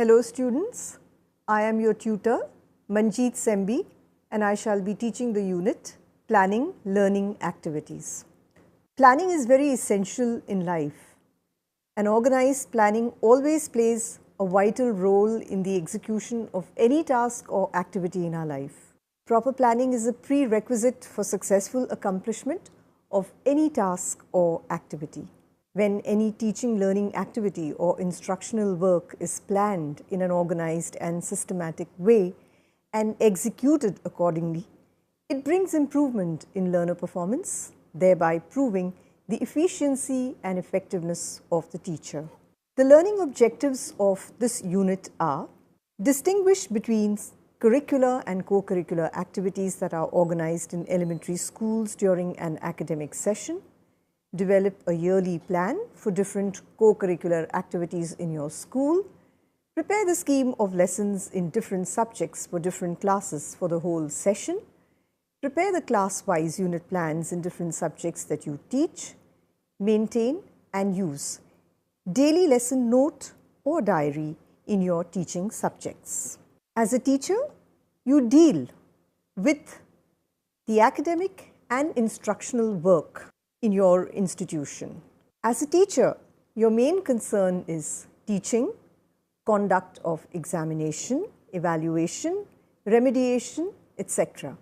Hello students, I am your tutor Manjeet Sembi and I shall be teaching the unit Planning Learning Activities. Planning is very essential in life. An organized planning always plays a vital role in the execution of any task or activity in our life. Proper planning is a prerequisite for successful accomplishment of any task or activity. When any teaching learning activity or instructional work is planned in an organized and systematic way and executed accordingly, it brings improvement in learner performance, thereby proving the efficiency and effectiveness of the teacher. The learning objectives of this unit are: distinguish between curricular and co-curricular activities that are organized in elementary schools during an academic session, develop a yearly plan for different co-curricular activities in your school, prepare the scheme of lessons in different subjects for different classes for the whole session, prepare the class-wise unit plans in different subjects that you teach, maintain and use daily lesson note or diary in your teaching subjects. As a teacher, you deal with the academic and instructional work in your institution. As a teacher, your main concern is teaching, conduct of examination, evaluation, remediation, etc.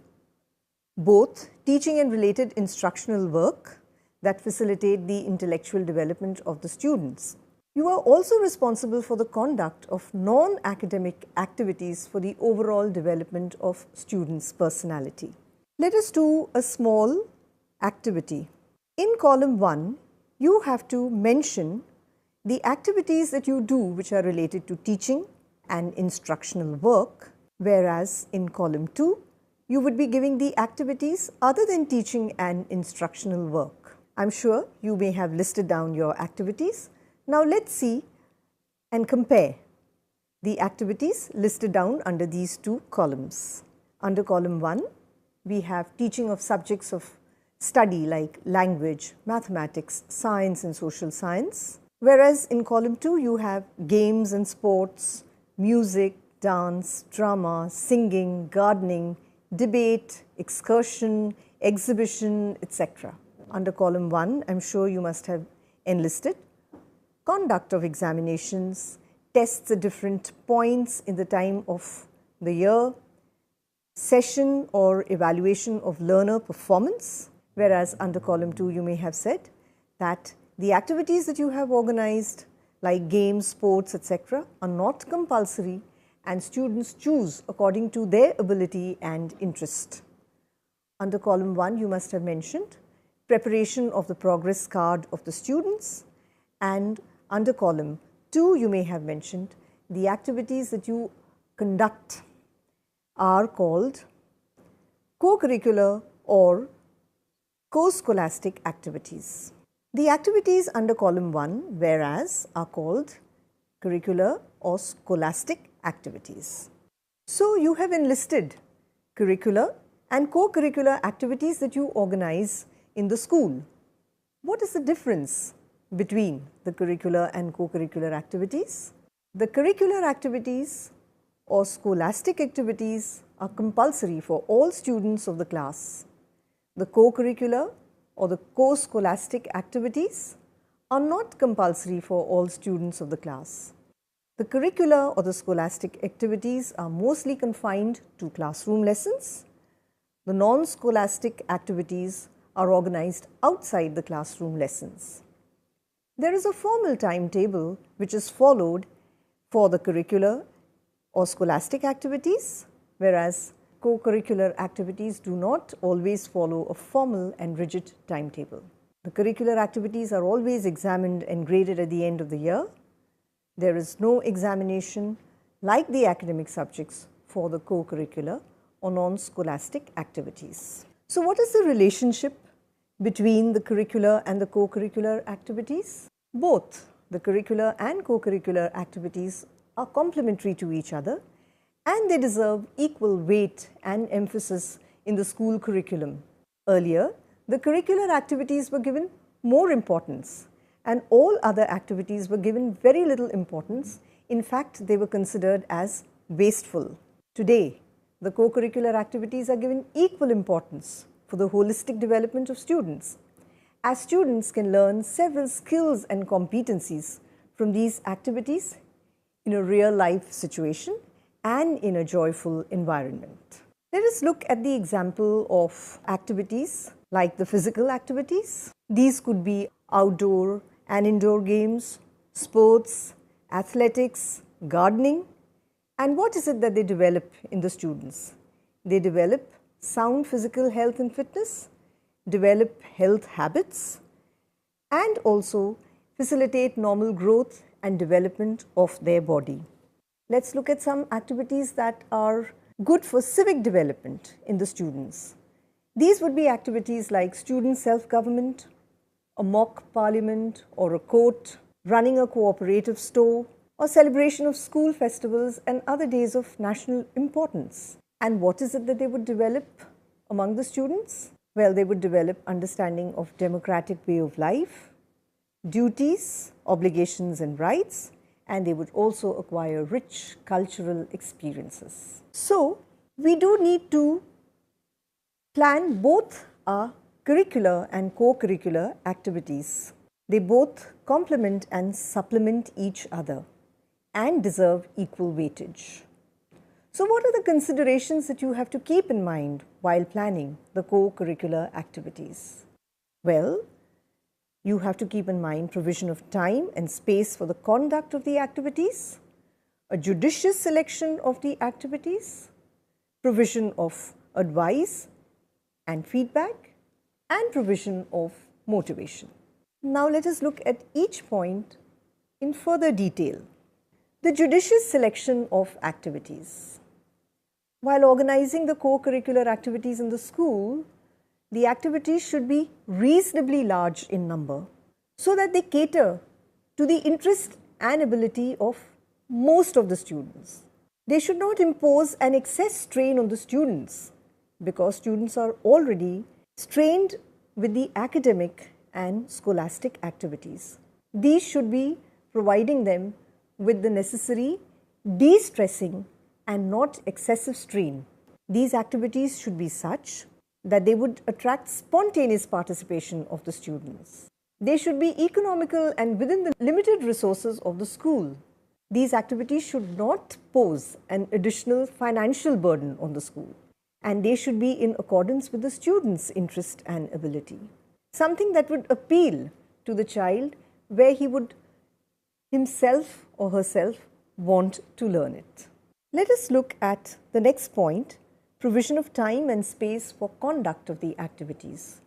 Both teaching and related instructional work that facilitate the intellectual development of the students. You are also responsible for the conduct of non-academic activities for the overall development of students' personality. Let us do a small activity. In column 1, you have to mention the activities that you do which are related to teaching and instructional work, whereas in column 2, you would be giving the activities other than teaching and instructional work. I'm sure you may have listed down your activities. Now let's see and compare the activities listed down under these two columns. Under column 1, we have teaching of subjects of study like language, mathematics, science and social science, whereas in column 2 you have games and sports, music, dance, drama, singing, gardening, debate, excursion, exhibition, etc. Under column 1, I'm sure you must have enlisted conduct of examinations, tests at different points in the time of the year, session or evaluation of learner performance, whereas under column 2 you may have said that the activities that you have organized like games, sports, etc. are not compulsory and students choose according to their ability and interest. Under column 1 you must have mentioned preparation of the progress card of the students, and under column 2 you may have mentioned the activities that you conduct are called co-curricular or co-scholastic activities. The activities under column 1 whereas are called curricular or scholastic activities. So you have enlisted curricular and co-curricular activities that you organize in the school. What is the difference between the curricular and co-curricular activities? The curricular activities or scholastic activities are compulsory for all students of the class. The co-curricular or the co-scholastic activities are not compulsory for all students of the class. The curricular or the scholastic activities are mostly confined to classroom lessons. The non-scholastic activities are organized outside the classroom lessons. There is a formal timetable which is followed for the curricular or scholastic activities, whereas co-curricular activities do not always follow a formal and rigid timetable. The curricular activities are always examined and graded at the end of the year. There is no examination like the academic subjects for the co-curricular or non-scholastic activities. So what is the relationship between the curricular and the co-curricular activities? Both the curricular and co-curricular activities are complementary to each other and they deserve equal weight and emphasis in the school curriculum. Earlier, the curricular activities were given more importance and all other activities were given very little importance In fact, they were considered as wasteful. Today, the co-curricular activities are given equal importance for the holistic development of students, as students can learn several skills and competencies from these activities in a real-life situation and in a joyful environment. Let us look at the example of activities like the physical activities. These could be outdoor and indoor games, sports, athletics, gardening. And what is it that they develop in the students? They develop sound physical health and fitness, develop health habits, and also facilitate normal growth and development of their body. Let's look at some activities that are good for civic development in the students. These would be activities like student self-government, a mock parliament or a court, running a cooperative store, or celebration of school festivals and other days of national importance. And what is it that they would develop among the students? Well, they would develop understanding of democratic way of life, duties, obligations and rights, and they would also acquire rich cultural experiences. So, we do need to plan both our curricular and co-curricular activities. They both complement and supplement each other and deserve equal weightage. So what are the considerations that you have to keep in mind while planning the co-curricular activities? Well, you have to keep in mind provision of time and space for the conduct of the activities, a judicious selection of the activities, provision of advice and feedback, and provision of motivation. Now let us look at each point in further detail. The judicious selection of activities. While organizing the co-curricular activities in the school, the activities should be reasonably large in number so that they cater to the interest and ability of most of the students. They should not impose an excess strain on the students because students are already strained with the academic and scholastic activities. These should be providing them with the necessary de-stressing and not excessive strain. These activities should be such that they would attract spontaneous participation of the students. They should be economical and within the limited resources of the school. These activities should not pose an additional financial burden on the school, and they should be in accordance with the student's interest and ability. Something that would appeal to the child where he would himself or herself want to learn it. Let us look at the next point, provision of time and space for conduct of the activities.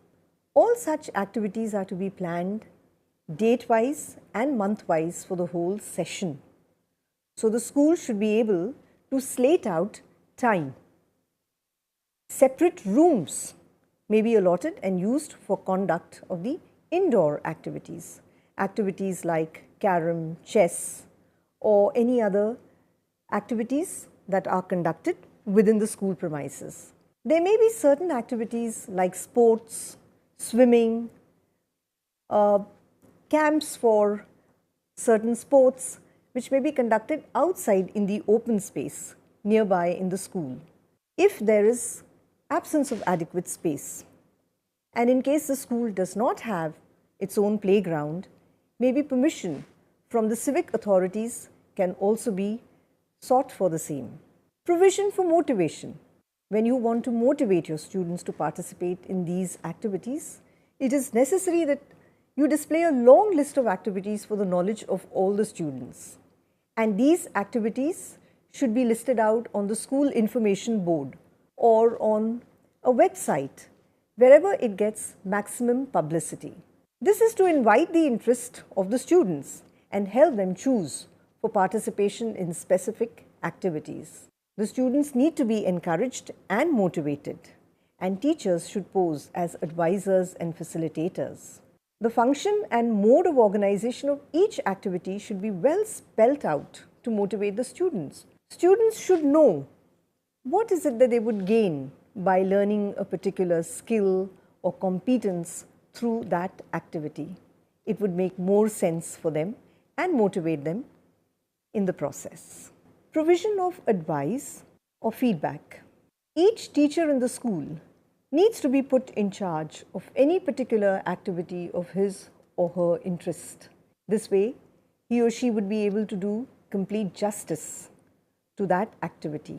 All such activities are to be planned date-wise and month-wise for the whole session. So the school should be able to slate out time. Separate rooms may be allotted and used for conduct of the indoor activities. Activities like carom, chess, or any other activities that are conducted within the school premises. There may be certain activities like sports, swimming, camps for certain sports which may be conducted outside in the open space nearby in the school. If there is absence of adequate space, and in case the school does not have its own playground, maybe permission from the civic authorities can also be sought for the same. Provision for motivation. When you want to motivate your students to participate in these activities, it is necessary that you display a long list of activities for the knowledge of all the students. And these activities should be listed out on the school information board or on a website, wherever it gets maximum publicity. This is to invite the interest of the students and help them choose for participation in specific activities. The students need to be encouraged and motivated, and teachers should pose as advisors and facilitators. The function and mode of organization of each activity should be well spelt out to motivate the students. Students should know what is it that they would gain by learning a particular skill or competence through that activity. It would make more sense for them and motivate them in the process. Provision of advice or feedback. Each teacher in the school needs to be put in charge of any particular activity of his or her interest. This way, he or she would be able to do complete justice to that activity.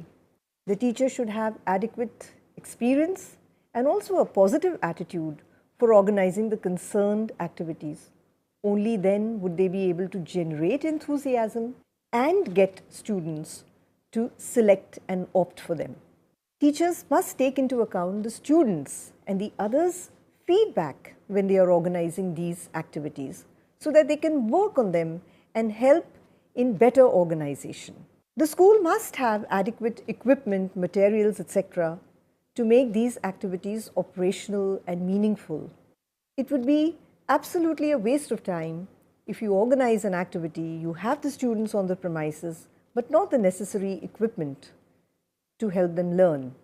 The teacher should have adequate experience and also a positive attitude for organizing the concerned activities. Only then would they be able to generate enthusiasm and get students to select and opt for them. Teachers must take into account the students and the others' feedback when they are organizing these activities so that they can work on them and help in better organization. The school must have adequate equipment, materials, etc. to make these activities operational and meaningful. It would be absolutely a waste of time if you organize an activity, you have the students on the premises, but not the necessary equipment to help them learn.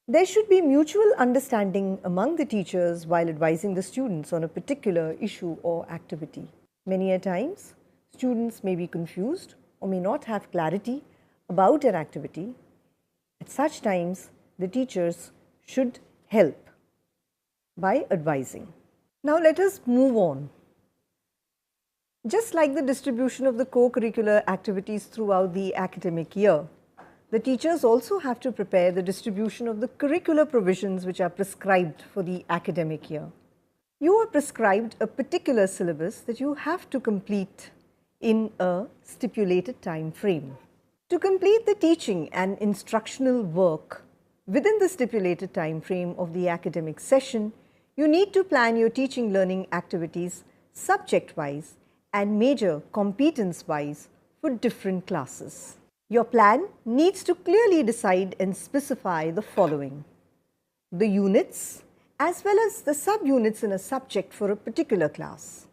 There should be mutual understanding among the teachers while advising the students on a particular issue or activity. Many a times, students may be confused or may not have clarity about an activity. At such times, the teachers should help by advising. Now let us move on. Just like the distribution of the co-curricular activities throughout the academic year, the teachers also have to prepare the distribution of the curricular provisions which are prescribed for the academic year. You are prescribed a particular syllabus that you have to complete in a stipulated time frame. To complete the teaching and instructional work within the stipulated time frame of the academic session, you need to plan your teaching learning activities subject-wise and major competence-wise for different classes. Your plan needs to clearly decide and specify the following: the units as well as the subunits in a subject for a particular class.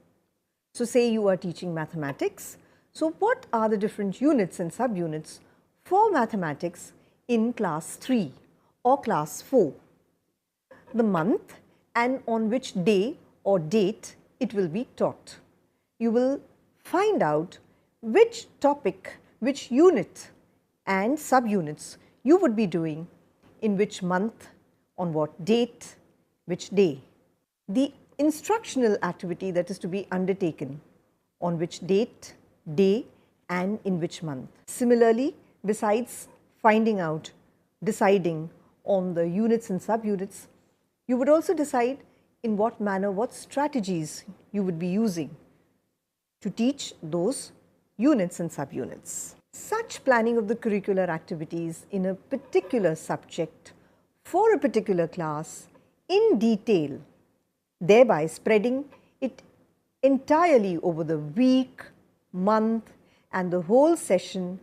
So say you are teaching mathematics. So what are the different units and subunits for mathematics in class 3 or class 4? The month and on which day or date it will be taught. You will find out which topic, which unit and subunits you would be doing in which month, on what date, which day. The instructional activity that is to be undertaken, on which date, day and in which month. Similarly, besides finding out, deciding on the units and subunits, you would also decide in what manner, what strategies you would be using to teach those units and subunits. Such planning of the curricular activities in a particular subject for a particular class in detail, thereby spreading it entirely over the week, month and the whole session,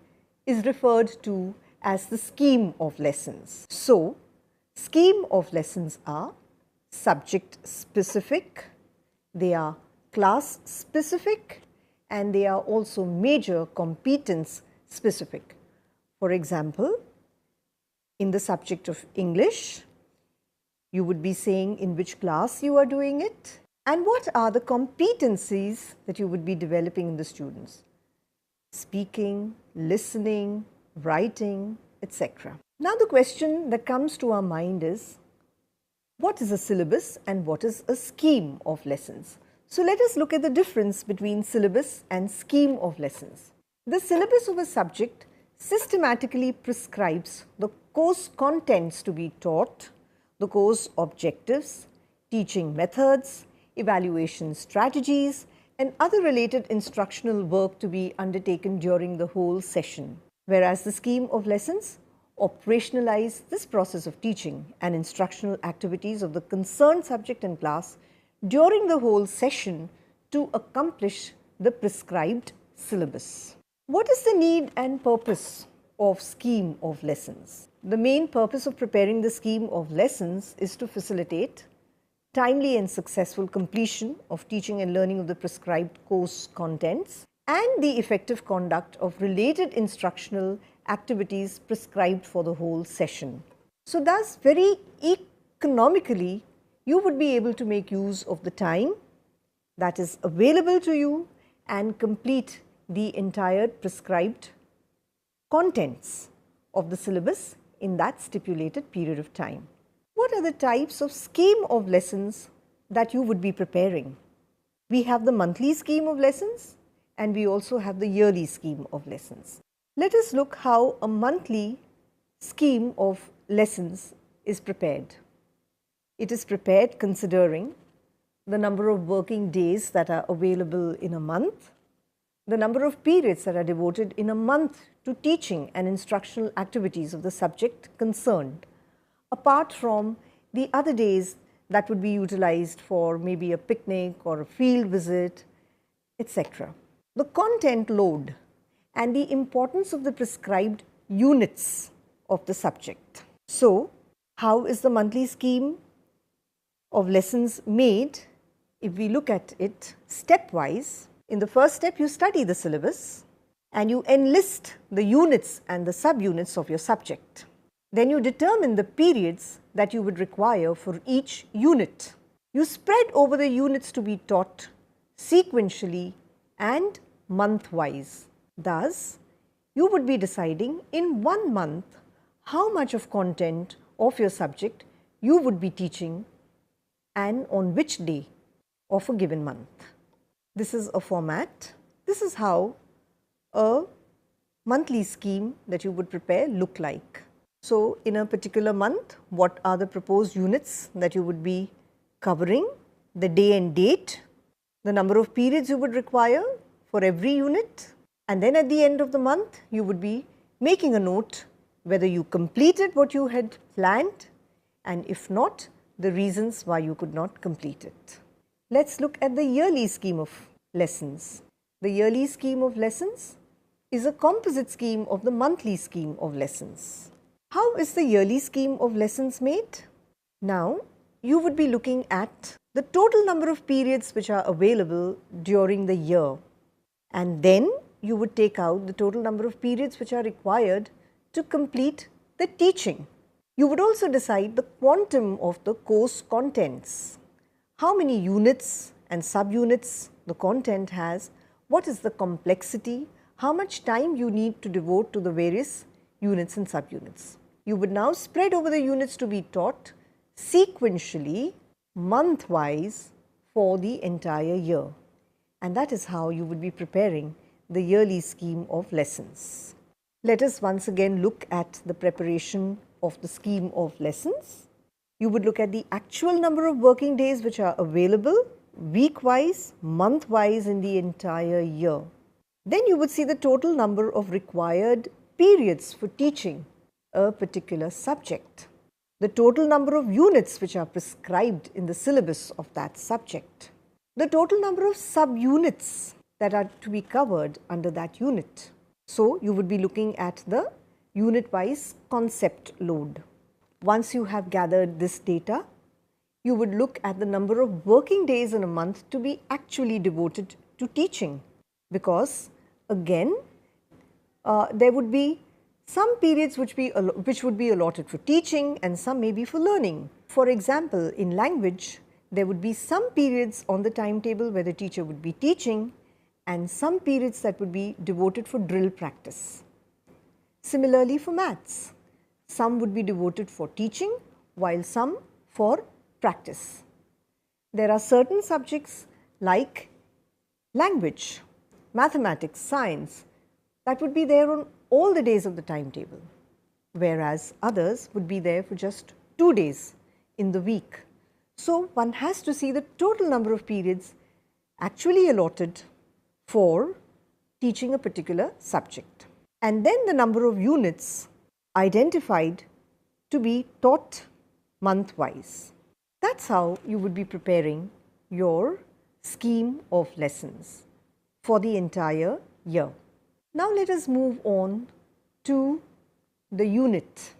is referred to as the scheme of lessons. So, scheme of lessons are subject specific, they are class specific and they are also major competence specific. For example, in the subject of English, you would be saying in which class you are doing it and what are the competencies that you would be developing in the students: speaking, listening, writing, etc. Now the question that comes to our mind is, what is a syllabus and what is a scheme of lessons? So let us look at the difference between syllabus and scheme of lessons. The syllabus of a subject systematically prescribes the course contents to be taught, the course objectives, teaching methods, evaluation strategies and other related instructional work to be undertaken during the whole session. Whereas the scheme of lessons operationalize this process of teaching and instructional activities of the concerned subject and class during the whole session to accomplish the prescribed syllabus. What is the need and purpose of scheme of lessons? The main purpose of preparing the scheme of lessons is to facilitate timely and successful completion of teaching and learning of the prescribed course contents and the effective conduct of related instructional activities prescribed for the whole session. So thus, very economically, you would be able to make use of the time that is available to you and complete the entire prescribed contents of the syllabus in that stipulated period of time. What are the types of scheme of lessons that you would be preparing? We have the monthly scheme of lessons and we also have the yearly scheme of lessons. Let us look how a monthly scheme of lessons is prepared. It is prepared considering the number of working days that are available in a month, the number of periods that are devoted in a month to teaching and instructional activities of the subject concerned, apart from the other days that would be utilized for maybe a picnic or a field visit, etc. The content load and the importance of the prescribed units of the subject. So, how is the monthly scheme of lessons made? If we look at it stepwise, in the first step you study the syllabus and you enlist the units and the subunits of your subject. Then you determine the periods that you would require for each unit. You spread over the units to be taught sequentially and month-wise. Thus, you would be deciding in 1 month how much of content of your subject you would be teaching and on which day of a given month. This is a format. This is how a monthly scheme that you would prepare look like. So, in a particular month, what are the proposed units that you would be covering, the day and date, the number of periods you would require for every unit, and then at the end of the month, you would be making a note whether you completed what you had planned, and if not, the reasons why you could not complete it. Let's look at the yearly scheme of lessons. The yearly scheme of lessons is a composite scheme of the monthly scheme of lessons. How is the yearly scheme of lessons made? Now, you would be looking at the total number of periods which are available during the year, and then you would take out the total number of periods which are required to complete the teaching. You would also decide the quantum of the course contents. How many units and subunits the content has, what is the complexity, how much time you need to devote to the various units and subunits. You would now spread over the units to be taught sequentially, month-wise for the entire year. And that is how you would be preparing the yearly scheme of lessons. Let us once again look at the preparation of the scheme of lessons. You would look at the actual number of working days which are available week-wise, month-wise in the entire year. Then you would see the total number of required periods for teaching a particular subject, the total number of units which are prescribed in the syllabus of that subject, the total number of subunits that are to be covered under that unit. So, you would be looking at the unit-wise concept load. Once you have gathered this data, you would look at the number of working days in a month to be actually devoted to teaching, because again there would be some periods which would be allotted for teaching and some may be for learning. For example, in language, there would be some periods on the timetable where the teacher would be teaching and some periods that would be devoted for drill practice. Similarly for maths, some would be devoted for teaching while some for practice. There are certain subjects like language, mathematics, science that would be there on all the days of the timetable, whereas others would be there for just 2 days in the week. So, one has to see the total number of periods actually allotted for teaching a particular subject, and then the number of units identified to be taught month-wise. That's how you would be preparing your scheme of lessons for the entire year. Now let us move on to the unit.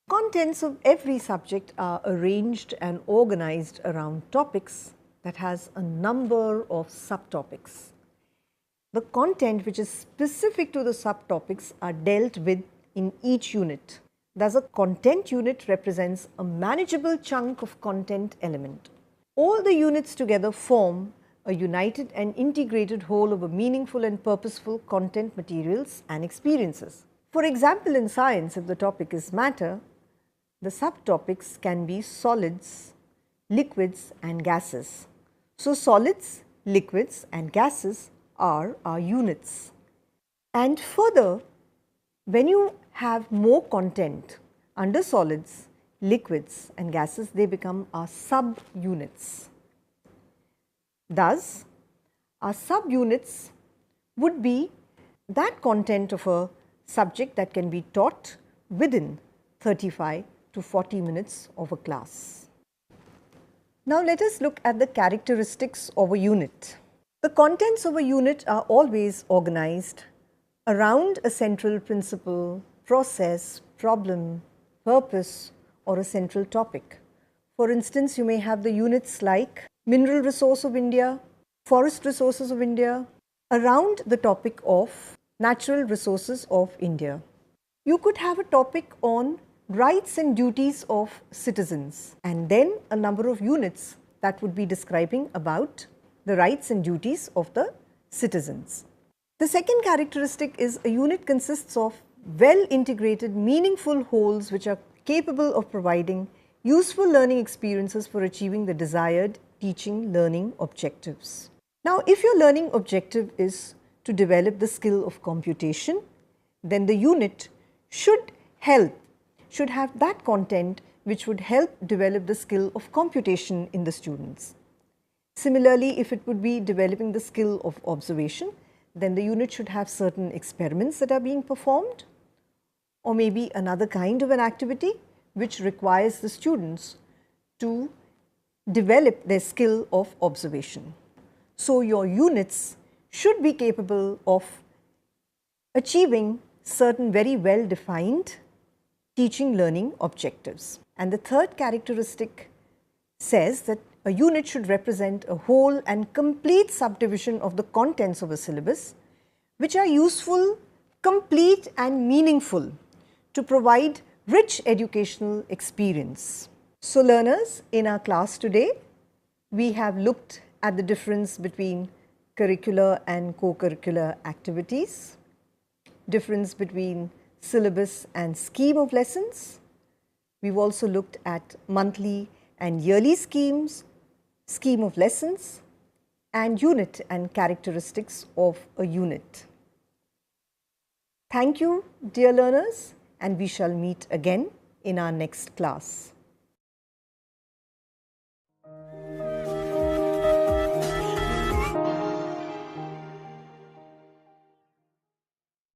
Contents of every subject are arranged and organized around topics that has a number of subtopics. The content which is specific to the subtopics are dealt with in each unit. Thus, a content unit represents a manageable chunk of content element. All the units together form a united and integrated whole of a meaningful and purposeful content, materials and experiences. For example, in science, if the topic is matter, the subtopics can be solids, liquids and gases. So, solids, liquids and gases are our units. And further, when you have more content under solids, liquids and gases, they become our sub-units. Thus, our sub-units would be that content of a subject that can be taught within 35 to 40 minutes of a class. Now, let us look at the characteristics of a unit. The contents of a unit are always organized around a central principle, process, problem, purpose or a central topic. For instance, you may have the units like mineral resource of India, forest resources of India, around the topic of natural resources of India. You could have a topic on rights and duties of citizens and then a number of units that would be describing about the rights and duties of the citizens. The second characteristic is a unit consists of well integrated, meaningful wholes which are capable of providing useful learning experiences for achieving the desired teaching learning objectives. Now, if your learning objective is to develop the skill of computation, then the unit should have that content which would help develop the skill of computation in the students. Similarly, if it would be developing the skill of observation, then the unit should have certain experiments that are being performed, or maybe another kind of an activity which requires the students to develop their skill of observation. So, your units should be capable of achieving certain very well defined teaching learning objectives. And the third characteristic says that a unit should represent a whole and complete subdivision of the contents of a syllabus, which are useful, complete and meaningful to provide rich educational experience. So, learners, in our class today, we have looked at the difference between curricular and co-curricular activities, difference between syllabus and scheme of lessons. We've also looked at monthly and yearly schemes, scheme of lessons and unit and characteristics of a unit. Thank you, dear learners, and we shall meet again in our next class.